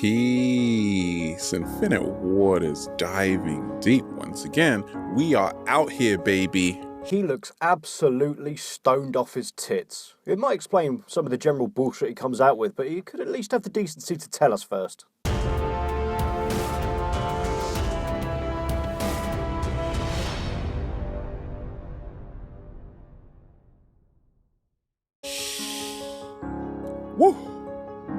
Peace. Infinite waters diving deep once again. We are out here, baby. He looks absolutely stoned off his tits. It might explain some of the general bullshit he comes out with, but he could at least have the decency to tell us first. Woo!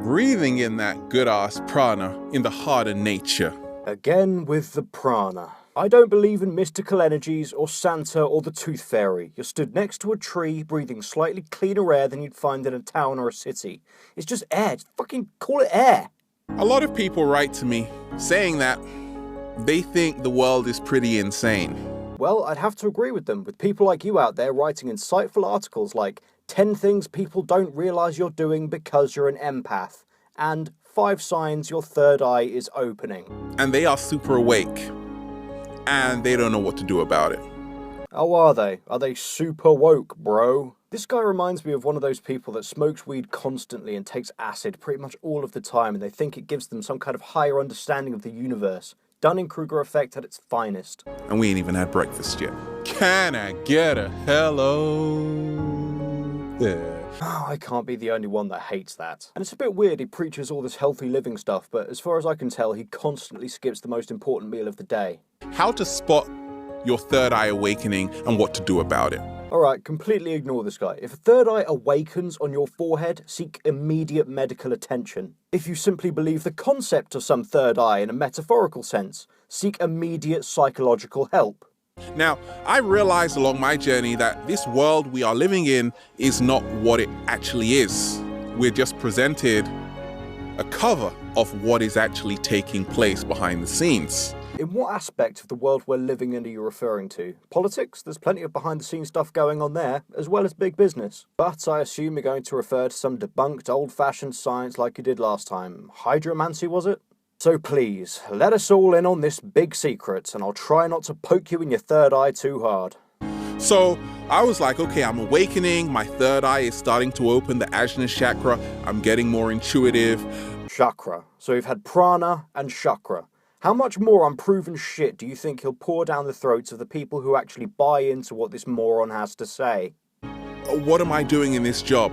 Breathing in that good-ass prana in the heart of nature. Again with the prana. I don't believe in mystical energies or Santa or the Tooth Fairy. You're stood next to a tree, breathing slightly cleaner air than you'd find in a town or a city. It's just air. Just fucking call it air. A lot of people write to me saying that they think the world is pretty insane. Well, I'd have to agree with them, with people like you out there writing insightful articles like 10 things people don't realise you're doing because you're an empath, and 5 signs your third eye is opening. And they are super awake. And they don't know what to do about it. Oh, are they? Are they super woke, bro? This guy reminds me of one of those people that smokes weed constantly and takes acid pretty much all of the time, and they think it gives them some kind of higher understanding of the universe. Dunning-Kruger effect at its finest. And we ain't even had breakfast yet. Can I get a hello there? Oh, I can't be the only one that hates that. And it's a bit weird he preaches all this healthy living stuff, but as far as I can tell, he constantly skips the most important meal of the day. How to spot your third eye awakening and what to do about it. Alright, completely ignore this guy. If a third eye awakens on your forehead, seek immediate medical attention. If you simply believe the concept of some third eye in a metaphorical sense, seek immediate psychological help. Now, I realized along my journey that this world we are living in is not what it actually is. We're just presented a cover of what is actually taking place behind the scenes. In what aspect of the world we're living in are you referring to? Politics? There's plenty of behind-the-scenes stuff going on there, as well as big business. But I assume you're going to refer to some debunked old-fashioned science like you did last time. Hydromancy, was it? So please, let us all in on this big secret, and I'll try not to poke you in your third eye too hard. So I was like, okay, I'm awakening, my third eye is starting to open, the Ajna chakra, I'm getting more intuitive. Chakra. So we've had prana and chakra. How much more unproven shit do you think he'll pour down the throats of the people who actually buy into what this moron has to say? What am I doing in this job?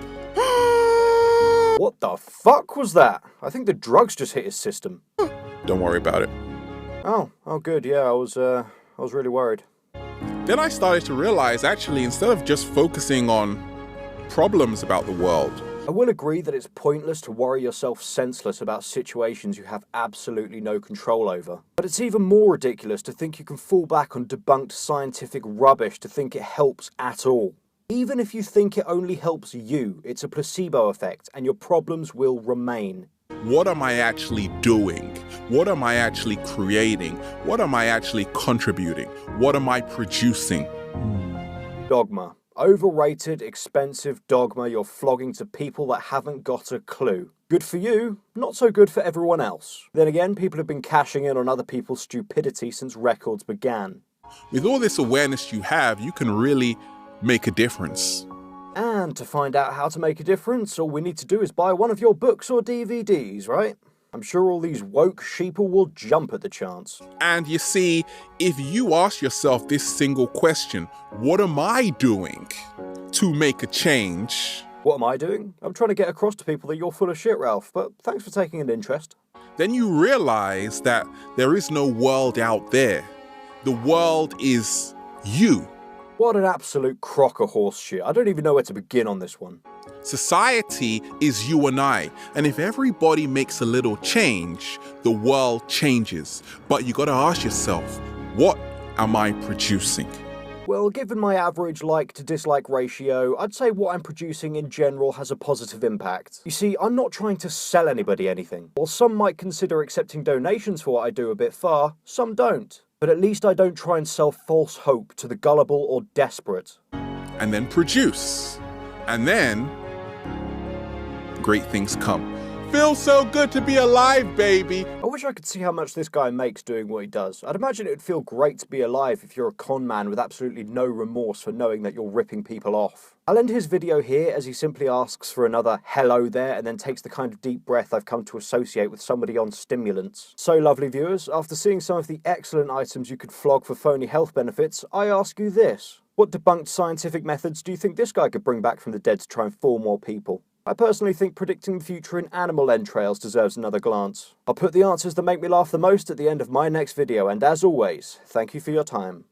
What the fuck was that? I think the drugs just hit his system. Don't worry about it. Oh good, yeah, I was really worried. Then I started to realize, actually, instead of just focusing on problems about the world, I will agree that it's pointless to worry yourself senseless about situations you have absolutely no control over. But it's even more ridiculous to think you can fall back on debunked scientific rubbish to think it helps at all. Even if you think it only helps you, it's a placebo effect and your problems will remain. what am I actually doing? What am I actually creating? What am I actually contributing? What am I producing? Dogma. Overrated, expensive dogma you're flogging to people that haven't got a clue. Good for you, not so good for everyone else. Then again, people have been cashing in on other people's stupidity since records began. With all this awareness you have, you can really make a difference. And to find out how to make a difference, all we need to do is buy one of your books or DVDs, right? I'm sure all these woke sheeple will jump at the chance. And you see, if you ask yourself this single question, what am I doing to make a change? What am I doing? I'm trying to get across to people that you're full of shit, Ralph, but thanks for taking an interest. Then you realize that there is no world out there. The world is you. What an absolute crock of horse shit. I don't even know where to begin on this one. Society is you and I, and if everybody makes a little change, the world changes. But you gotta ask yourself, what am I producing? Well, given my average like to dislike ratio, I'd say what I'm producing in general has a positive impact. You see, I'm not trying to sell anybody anything. While some might consider accepting donations for what I do a bit far, some don't. But at least I don't try and sell false hope to the gullible or desperate. And then produce. And then great things come. Feels so good to be alive, baby. I wish I could see how much this guy makes doing what he does. I'd imagine it would feel great to be alive if you're a con man with absolutely no remorse for knowing that you're ripping people off. I'll end his video here as he simply asks for another hello there and then takes the kind of deep breath I've come to associate with somebody on stimulants. So lovely viewers, after seeing some of the excellent items you could flog for phony health benefits, I ask you this. What debunked scientific methods do you think this guy could bring back from the dead to try and fool more people? I personally think predicting the future in animal entrails deserves another glance. I'll put the answers that make me laugh the most at the end of my next video, and as always, thank you for your time.